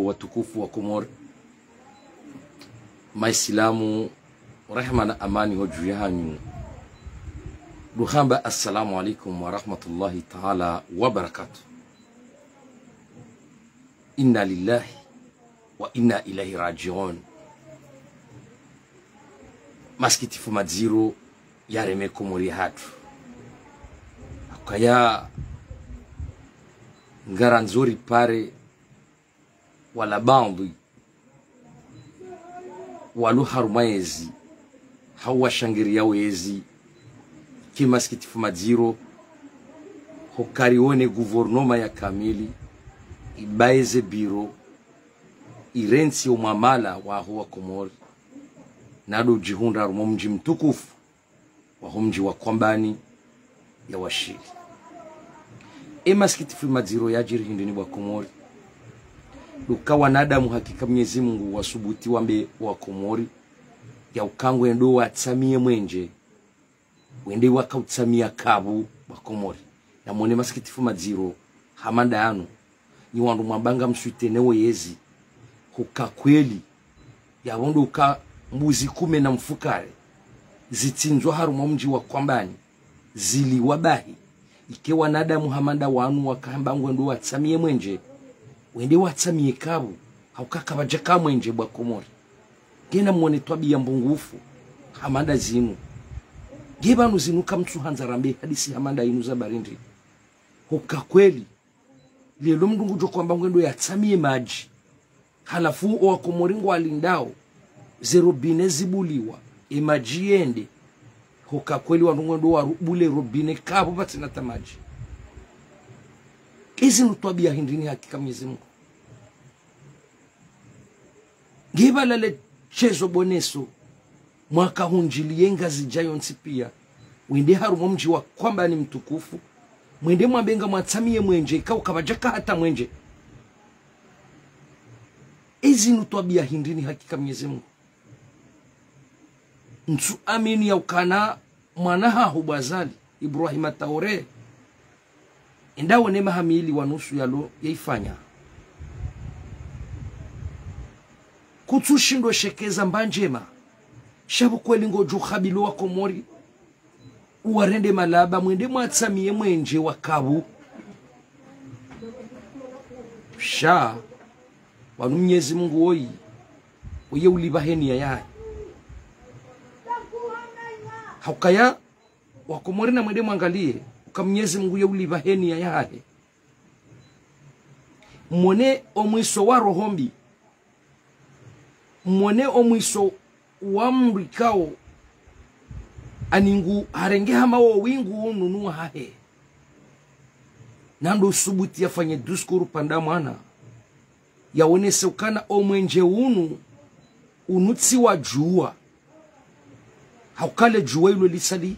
watukufu wa Komori, Maislamu, rehma na amani wa juu yanyu. Duhamba, assalamu alaikum wa rahmatullahi ta'ala wa barakatuh. Inna lillahi wa inna ilahi raji'un. Maskitifu madziro yareme Komori hatu. Akaya ngaranzori pare wala bandu walu harumaezi hawa shangiria wezi kimaskitifu madziro hokarione guvernoma ya kamili ibaeze biro irensi umamala wa huwa Komori nado jihunda rumo mji mtukufu wa mji wa Kombani ya Washili. Maskitifu madziro ya jiri hindini wa Komori ukawa nadamu hakika Mwenyezi Mungu wasubuti wambe wa Komori ya ukangwe ndo watsamie mwenje wende wakautsamia kabu wa Komori ya mwone maskitifu madziro hamanda yanu ni wandu mwabanga msuitenewe yezi huka kweli ya wandu uka mbuzi 10 na mfukare zitinzwa harumo mji wa Kombani zili wabahi ikewa nadamu hamanda wanu wakambangwe ndo watsamie mwenje wende watsamie kabu haukaka bajaka mwenje bwa Komori gena mwone twabia mbungufu hamanda zinu gebanu zinu kamtsuhanza rambe hadisi hamanda inu za barindi huka kweli lelo mdungu joko mbangwe ndo yatsamie maji halafu wa Komori ngo alindao zero bine zibuliwa maji yende huka kweli wandu ndo warubule robine kabu batina tamaji. Izi nutwabia hindini hakika Mwenyezi Mungu. Giba lale chezo boneso mwaka hunjili yenga zijayo nsipia wende harumo mji wa Kombani mtukufu mwende mwambenga mwatsamie mwenje ikaw kabajaka hata mwenje. Izi nutwabia hindini hakika Mwenyezi Mungu. Ntu amini ya ukana mwanaha hubazali Ibrahima Taore endawo ne mahamili wanusu yalo yaifanya kutsushindwe shekeza mbanjema shabu kweli ngoju khabilo wa Komori uwarende malaba mwende mwatsamie mwenje wa kabu sha wanu Mwenyezi Mungu oyi uye ulibaheni ya yai haukaya wa Komori na mwende mwangalie Mwenyezi Mungu ye ulibaheni ya yahe mwone omwiso wa rohombi mwone omwiso wa mrikao aningu harenge hama wa wingu ununu hahe nando subuti yafanye duskuru panda mwana yaonese ukana omwenje unu unutsi wa juwa haukale juwa ilo lisali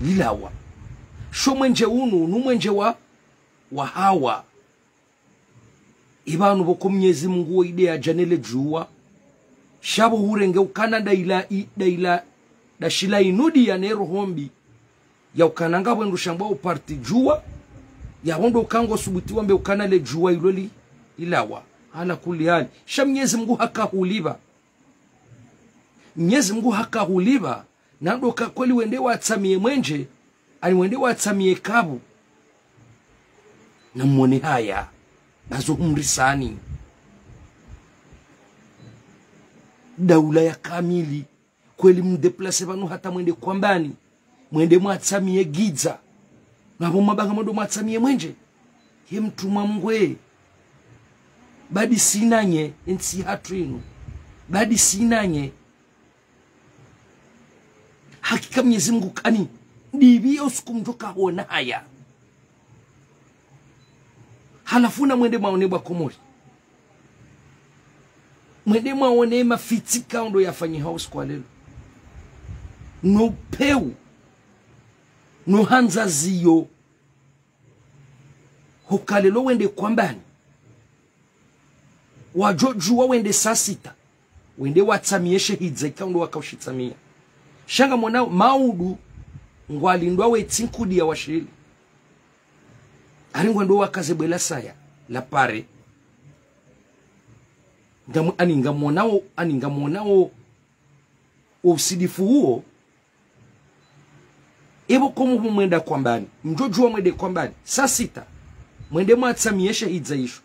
lilawa sho mwenje unu numwenje wa hawa ibanu boko Mwenyezi Mungu ide janele juwa shabo hurenge ukana da shila inudi ya nero hombi ya ukananga bwendu shamba uparti juwa ya hondo ukango subuti wambe ukana le juwa iloli ilawa hala kuli hali sha Mwenyezi Mungu haka huliba Mwenyezi Mungu haka huliba nando kweli wende watsamie mwenje ani wende watsamie kabu na mwone haya bazo umrisani daula ya kamili kweli mdeplase banu hata mwende Kombani mwende mwatsamie giza na bomabanga mwendo mwatsamie mwenje ye mtuma mngwe badi sinanye ensi hatrinu badi sinanye hakika Mwenyezi Mungu kani ndibi usikumtoka huona haya halafuna mwende maone bwa Komori mwende maone mafitika ndo yafanyi house kwa lelo no peu no hanza ziyo hokalelo wende Kombani wajojuwa wende sasita wende watsamie shehidze kaundo wakaushitsamia shanga mwana maudu ngwalindwa wetinkudi ya Washili aringwa ndo wakazebwela saya la pare Aningamonao usidifu huo. Ebo komu mwenda kwambani. Mjojua mwende kwambani. Saa 6. Mwende mwatsamiyesha hidzaisho.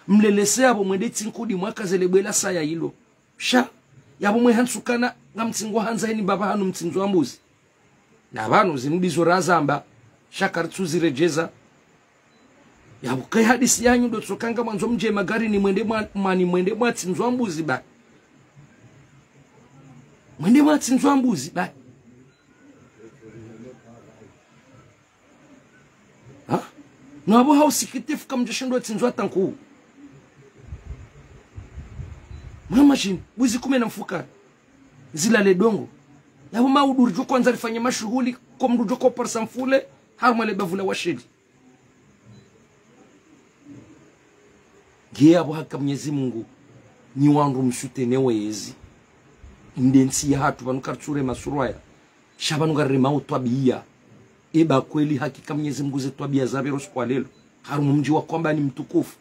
Mlelese abo mwende tinkudi mwaka zelebwela saya hilo. Sha. Yabo mwe hansukana nga mtsingo hanza hini baba hanu mtsinzo wa mbuzi. Na abanu zinudizo razamba. Shakartu zirejeza. Yabo kai hadisi yanyu do tsokanga mwanzo mje magari ni mwende mtsinzo wa mbuzi ba. Mwende mtsinzo wa mbuzi ba. No abo hausikitifu kamjeshendo tsinzo atanku. Mwamashin, buzi 10 na mfuka. Zila le dongo. Yabo maudurjo kwanza rifanye mashughuli kwa mdujo kwa parsa mfule haruma le bavula washedi. Gie abo haka Mwenyezi Mungu ni wangu mshutenewe yezi. Indensi ya hatu banukartsure masurwaya. Shabanugare mautwabia. Eba kweli hakika Mwenyezi Mungu zetwabia zabero kwa lelo. Harumu mji wa kwamba ni mtukufu.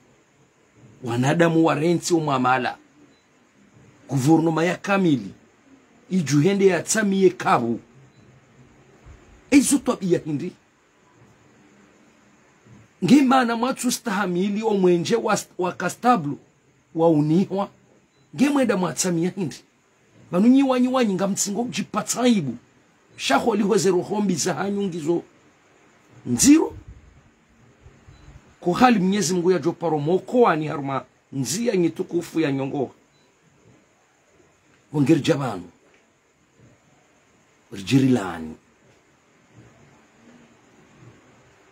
Wanadamu warensi umamala. Guvernoma ya kamili. Ijuhende ya tsamiye kabu. Ezo twabia hindi. Ngema na mwatu stahamili o mwenje wa kastablu. Wa unihwa. Ngemweda mwatsamia hindi. Banunyi wanyi nga mtsingo jipataibu. Shako liho zero hombi za hanyungizo nziro. Kuhali Mwenyezi Mungu ya joparo moko ni haruma nzia nyitukufu ya nyongo. Wangeri jabanu. Rijirilani.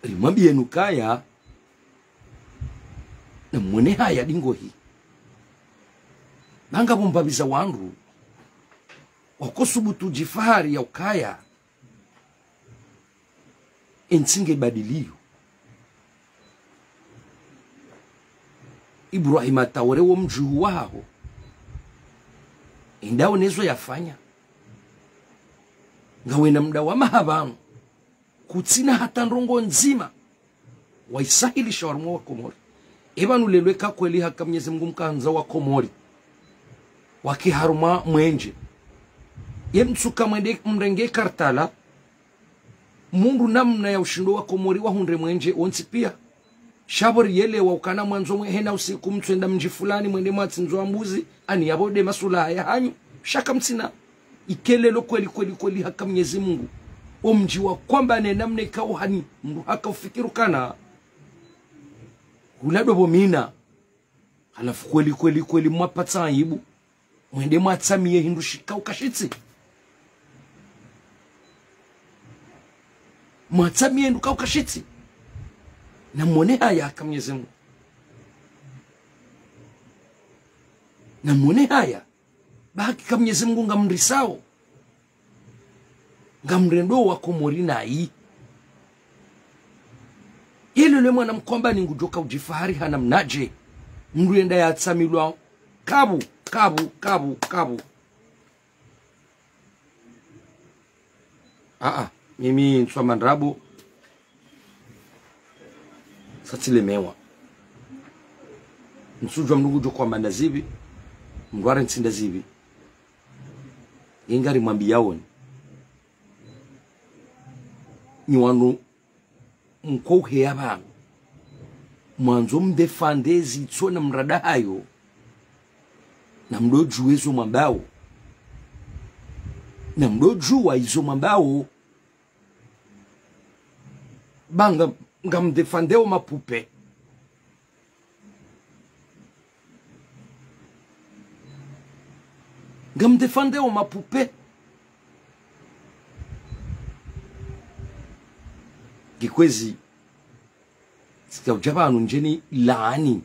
Rimambi yenukaya. Na mwene haya dingohi. Nanga mbabiza wangu. Wakosubutu jifahari ya ukaya. Ensinge badiliyo. Ibrahim ataware wo mjuhu waho. Indao nezo yafanya. Ngawena mda wa mahabanu. Kutsina hata nrongo nzima. Waisahili shawarmu wa Komori. Ebanu lelweka kweli haka Mwenyezi Mungu mkaanza wa Komori. Wakiharuma mwenje. Yemtsuka mrenge kartala. Mundu namna ya ushindo wa Komori wa hundre mwenje onsi pia. Shabori yele wa ukana mwanzo hena usiku mtuenda mji fulani mwende mwatsinzo wa mbuzi. Ani yabode masula ya hanyu. Shaka mtsina. Ikelelo kweli haka Mwenyezi Mungu. Omji wa kwamba ne namne kao hani. Mdu haka ufikiru kana. Hulado bomina. Halafu kweli mwapata ibu. Mwende mwatsamie hindu shika ukashitsi. Mwatsamie hindu ukashitsi. Na mwone haya haka Mwenyezi Mungu. Na mwone haya. Bahaki ka Mwenyezi Mungu ngamrisao. Ngamrendo wa Komori na hii. Yele mwana mkwamba ni ngujoka ujifahari hana mnaje. Mruenda ya atsamilwa. Kabu. Mimi nswa mandrabu. Satile mewa. Nsujwa mnugujo kwa manda zibi. Mgware nsinda zibi. Ingari mwambi yawoni. Niwanu mkouhe yabangu. Mwanzo mdefandezi tsona mrada hayo. Na mdojuwe izo mambao. Na mdojuwa izo mambao. Banga ngamdefandeo mapupe. Ngamdefandeo mapupe. Kikwezi. Sika ujabanu njeni laani.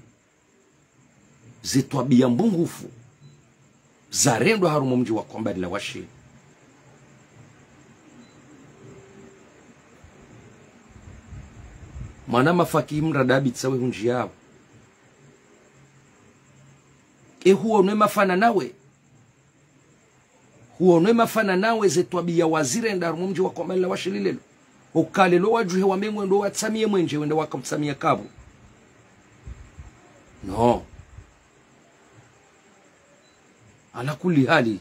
Zetwabia mbungufu. Zarendo harumo mji wa Kombani la washi. Mana mafaki mradabi tsawe hunji yao. Huo nwe mafana nawe. Huo nwe mafana nawe zetwabia wazire nda harumo mji wa Kombani la washi lilelo. Ukale lo wajuhe wa mengu ndo watsamie mwenje wende wakamtsamia kabu. No. ala kulli hali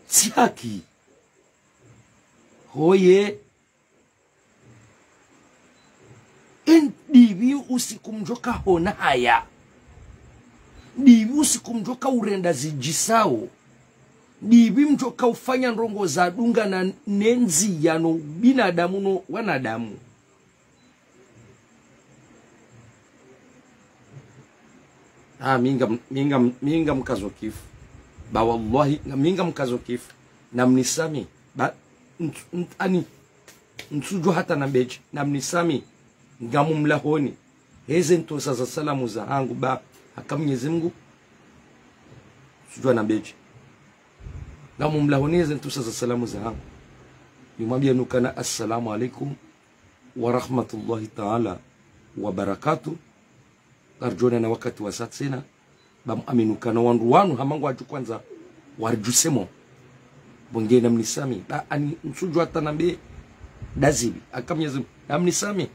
si haki hoye divi usikumjoka hona haya, divi usikumjoka urenda zijisao, divi mjoka ufanya nrongo za dunga na nenzi ya no binadamu no wanadamu. Minga mkazo kifu ba wallahi minga mkazo kifu na mnisami ba ani ntujo hata na beji na mnisami ngamu mlahoni heze nto sasa salamu za hangu ba haka Mwenyezi Mungu sujua na beji ngamu mlahoni heze nto sasa salamu za hangu yumwambia nukana assalamu alaikum wa rahmatullahi ta'ala wa barakatuh arjona na wakati wa satsina bam aminukana wandu wanu hamangu watu kwanza warjusemo bongena mnisami ba ani nsujua hata nambe dazibi aka Mwenyezi Mungu amnisami